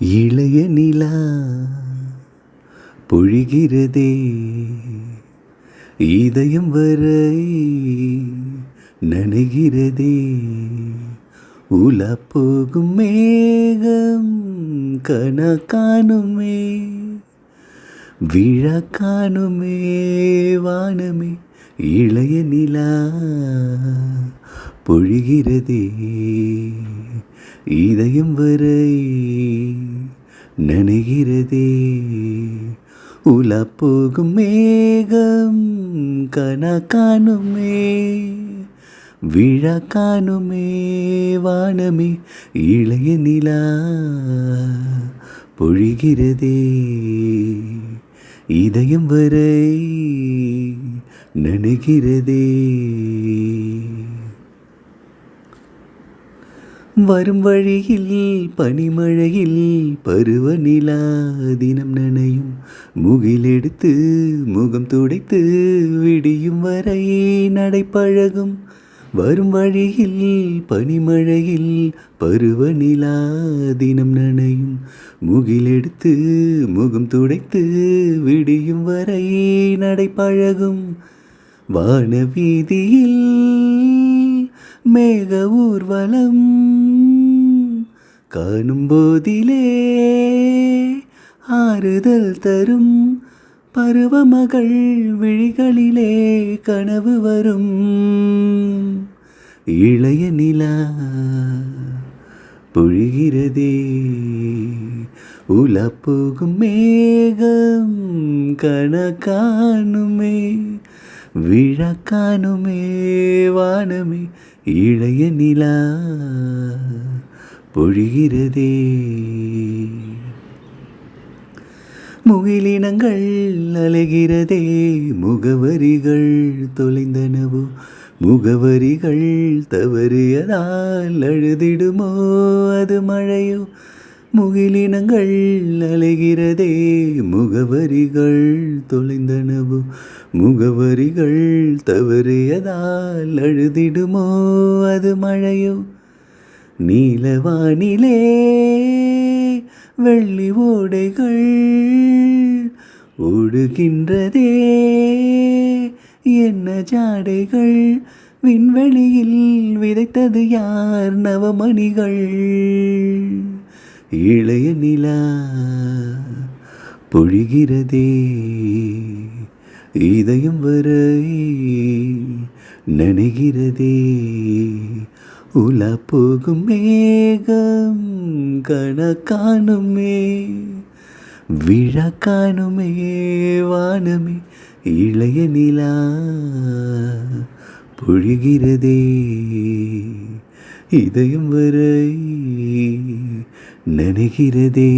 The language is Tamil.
இளைய நிலா பொழிகிறதே இதயம் வரை நனைகிறதே உலா போகும் மேகம் கனா காணுமே விழா காணுமே வானமே இளைய நிலா பொழிகிறதே இதயம் வரை நனைகிறதே உலா போகும் மேகம் கனா காணுமே விழா காணுமே வானமே இளைய நிலா பொழிகிறதே இதயம் வரை நனைகிறதே வரும் வழியில் பனிமழையில் பருவநிலா தினம் நனையும் முகிலெடுத்து முகம் துடைத்து விடியும் வரை நடைப்பழகும் வரும் வழியில் பனிமழையில் பருவநிலா தினம் நனையும் முகிலெடுத்து முகம் துடைத்து விடியும் வரை நடைப்பழகும் வானவீதியில் மேக ஊர்வலம் காணும் போதிலே ஆறுதல் தரும் பருவமகள் விழிகளிலே கனவு வரும் இளைய நிலா பொழிகிறதே உலா போகும் மேகம் கனா காணுமே விழா காணுமே வானமே இளைய நிலா பொழிகிறதே முகிலினங்கள் அலைகிறதே முகவரிகள் தொலைந்தனவோ முகவரிகள் தவறியதால் அழுதிடுமோ அது மழையோ முகிலினங்கள் அலைகிறதே முகவரிகள் தொலைந்தனவோ முகவரிகள் தவறியதால் அழுதிடுமோ அது மழையோ நீலவானிலே வெள்ளி ஓடைகள் ஓடுகின்றதே என்ன ஜாடைகள் விண்வெளியில் விதைத்தது யார் நவமணிகள் இளைய நிலா பொழிகிறதே இதயம் வரை நனைகிறதே உலா போகும் மேகம் கனா காணுமே விழா காணுமே வானமே இளைய நிலா பொழிகிறதே இதயம் வரை நனைகிறதே